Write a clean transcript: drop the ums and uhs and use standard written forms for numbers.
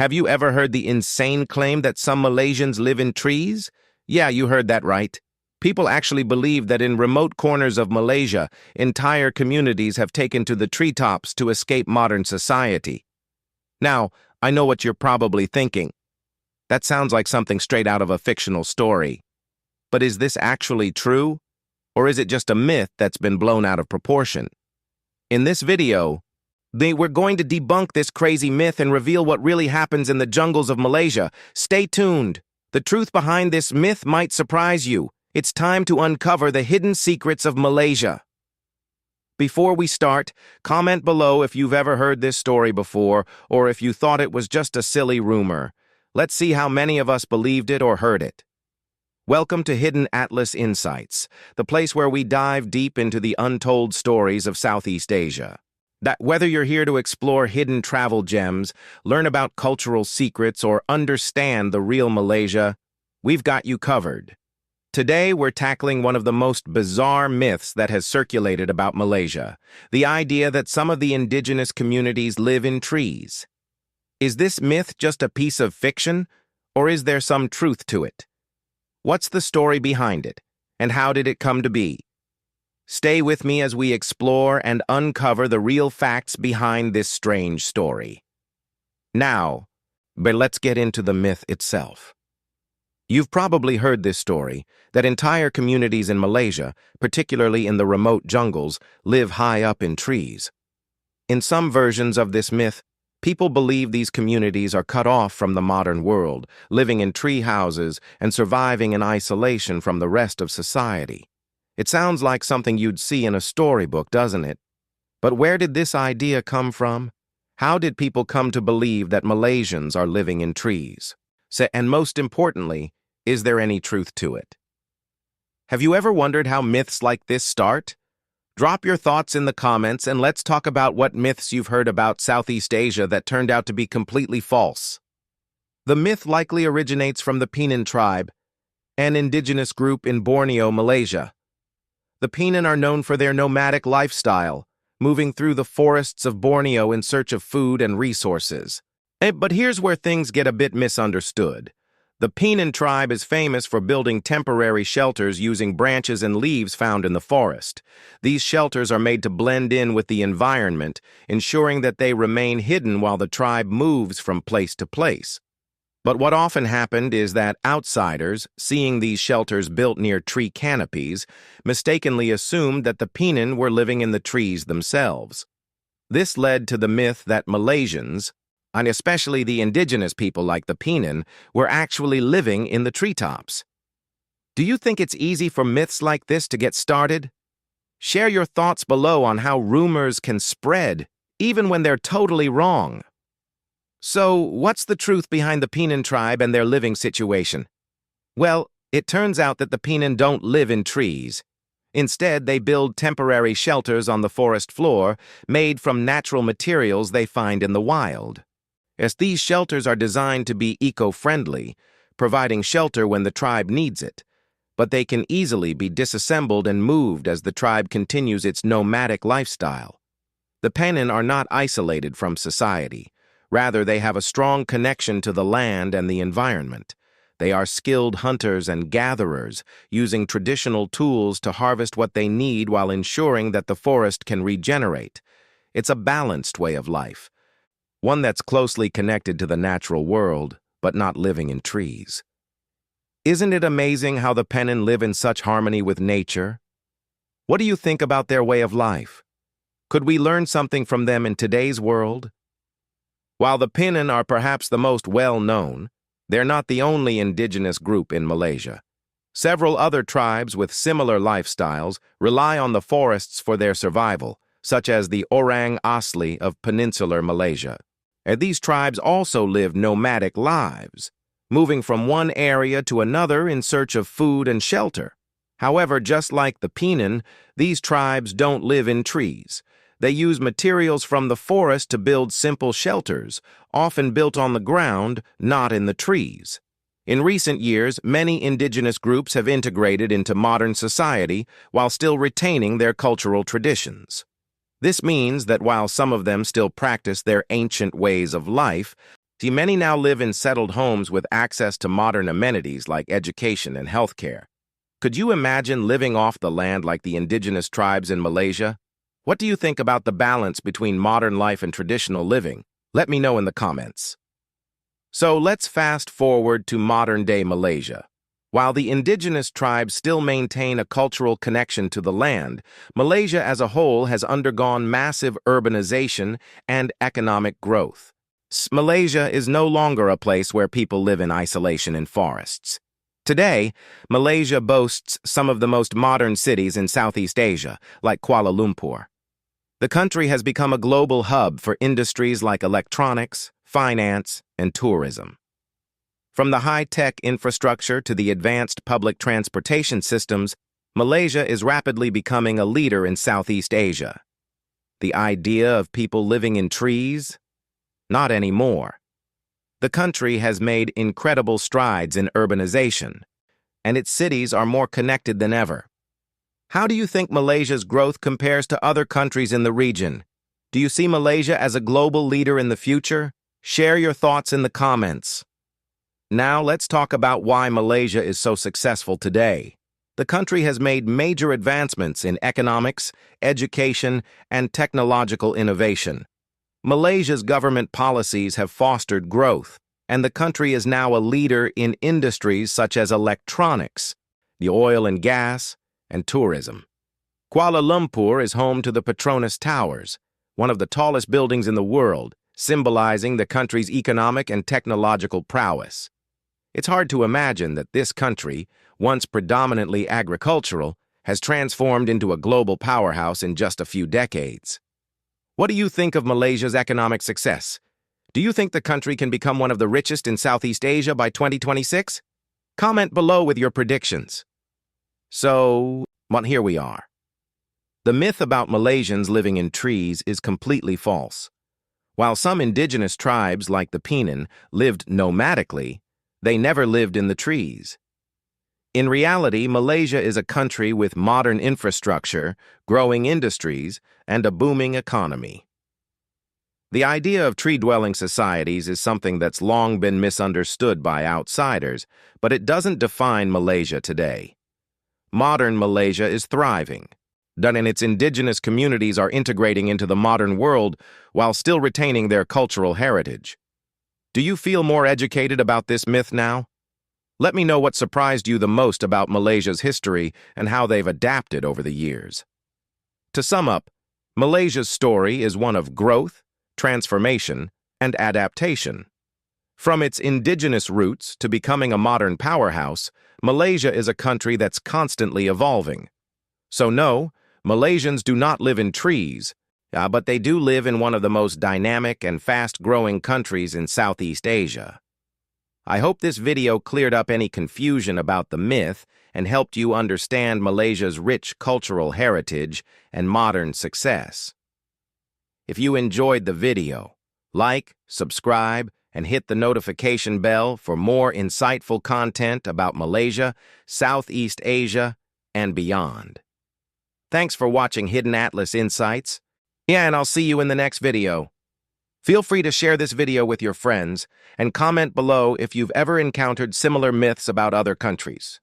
Have you ever heard the insane claim that some Malaysians live in trees? Yeah, you heard that right. People actually believe that in remote corners of Malaysia, entire communities have taken to the treetops to escape modern society. Now, I know what you're probably thinking. That sounds like something straight out of a fictional story. But is this actually true? Or is it just a myth that's been blown out of proportion? In this video, we're going to debunk this crazy myth and reveal what really happens in the jungles of Malaysia. Stay tuned. The truth behind this myth might surprise you. It's time to uncover the hidden secrets of Malaysia. Before we start, comment below if you've ever heard this story before or if you thought it was just a silly rumor. Let's see how many of us believed it or heard it. Welcome to Hidden Atlas Insights, the place where we dive deep into the untold stories of Southeast Asia. Whether you're here to explore hidden travel gems, learn about cultural secrets, or understand the real Malaysia, we've got you covered. Today, we're tackling one of the most bizarre myths that has circulated about Malaysia, the idea that some of the indigenous communities live in trees. Is this myth just a piece of fiction, or is there some truth to it? What's the story behind it, and how did it come to be? Stay with me as we explore and uncover the real facts behind this strange story. Now, let's get into the myth itself. You've probably heard this story, that entire communities in Malaysia, particularly in the remote jungles, live high up in trees. In some versions of this myth, people believe these communities are cut off from the modern world, living in tree houses and surviving in isolation from the rest of society. It sounds like something you'd see in a storybook, doesn't it? But where did this idea come from? How did people come to believe that Malaysians are living in trees? And most importantly, is there any truth to it? Have you ever wondered how myths like this start? Drop your thoughts in the comments and let's talk about what myths you've heard about Southeast Asia that turned out to be completely false. The myth likely originates from the Penan Tribe, an indigenous group in Borneo, Malaysia. The Penan are known for their nomadic lifestyle, moving through the forests of Borneo in search of food and resources. But here's where things get a bit misunderstood. The Penan Tribe is famous for building temporary shelters using branches and leaves found in the forest. These shelters are made to blend in with the environment, ensuring that they remain hidden while the tribe moves from place to place. But what often happened is that outsiders, seeing these shelters built near tree canopies, mistakenly assumed that the Penan were living in the trees themselves. This led to the myth that Malaysians, and especially the indigenous people like the Penan, were actually living in the treetops. Do you think it's easy for myths like this to get started? Share your thoughts below on how rumors can spread, even when they're totally wrong. So, what's the truth behind the Penan tribe and their living situation? Well, it turns out that the Penan don't live in trees. Instead, they build temporary shelters on the forest floor, made from natural materials they find in the wild. As these shelters are designed to be eco-friendly, providing shelter when the tribe needs it, but they can easily be disassembled and moved as the tribe continues its nomadic lifestyle. The Penan are not isolated from society. Rather, they have a strong connection to the land and the environment. They are skilled hunters and gatherers, using traditional tools to harvest what they need while ensuring that the forest can regenerate. It's a balanced way of life, one that's closely connected to the natural world, but not living in trees. Isn't it amazing how the Penan live in such harmony with nature? What do you think about their way of life? Could we learn something from them in today's world? While the Penan are perhaps the most well-known, they're not the only indigenous group in Malaysia. Several other tribes with similar lifestyles rely on the forests for their survival, such as the Orang Asli of peninsular Malaysia. And these tribes also live nomadic lives, moving from one area to another in search of food and shelter. However, just like the Penan, these tribes don't live in trees. They use materials from the forest to build simple shelters, often built on the ground, not in the trees. In recent years, many indigenous groups have integrated into modern society while still retaining their cultural traditions. This means that while some of them still practice their ancient ways of life, See, many now live in settled homes with access to modern amenities like education and healthcare. Could you imagine living off the land like the indigenous tribes in Malaysia? What do you think about the balance between modern life and traditional living? Let me know in the comments. So let's fast forward to modern-day Malaysia. While the indigenous tribes still maintain a cultural connection to the land, Malaysia as a whole has undergone massive urbanization and economic growth. Malaysia is no longer a place where people live in isolation in forests. Today, Malaysia boasts some of the most modern cities in Southeast Asia, like Kuala Lumpur. The country has become a global hub for industries like electronics, finance, and tourism. From the high-tech infrastructure to the advanced public transportation systems, Malaysia is rapidly becoming a leader in Southeast Asia. The idea of people living in trees? Not anymore. The country has made incredible strides in urbanization, and its cities are more connected than ever. How do you think Malaysia's growth compares to other countries in the region? Do you see Malaysia as a global leader in the future? Share your thoughts in the comments. Now let's talk about why Malaysia is so successful today. The country has made major advancements in economics, education, and technological innovation. Malaysia's government policies have fostered growth, and the country is now a leader in industries such as electronics, the oil and gas, and tourism. Kuala Lumpur is home to the Petronas Towers, one of the tallest buildings in the world, symbolizing the country's economic and technological prowess. It's hard to imagine that this country, once predominantly agricultural, has transformed into a global powerhouse in just a few decades. What do you think of Malaysia's economic success? Do you think the country can become one of the richest in Southeast Asia by 2026? Comment below with your predictions. So, here we are. The myth about Malaysians living in trees is completely false. While some indigenous tribes, like the Penan, lived nomadically, they never lived in the trees. In reality, Malaysia is a country with modern infrastructure, growing industries, and a booming economy. The idea of tree-dwelling societies is something that's long been misunderstood by outsiders, but it doesn't define Malaysia today. Modern Malaysia is thriving, and its indigenous communities are integrating into the modern world while still retaining their cultural heritage. Do you feel more educated about this myth now? Let me know what surprised you the most about Malaysia's history and how they've adapted over the years. To sum up, Malaysia's story is one of growth, transformation, and adaptation. From its indigenous roots to becoming a modern powerhouse, Malaysia is a country that's constantly evolving. So no, Malaysians do not live in trees, but they do live in one of the most dynamic and fast-growing countries in Southeast Asia. I hope this video cleared up any confusion about the myth and helped you understand Malaysia's rich cultural heritage and modern success. If you enjoyed the video, like, subscribe, and hit the notification bell for more insightful content about Malaysia, Southeast Asia, and beyond. Thanks for watching Hidden Atlas Insights. And I'll see you in the next video. Feel free to share this video with your friends and comment below if you've ever encountered similar myths about other countries.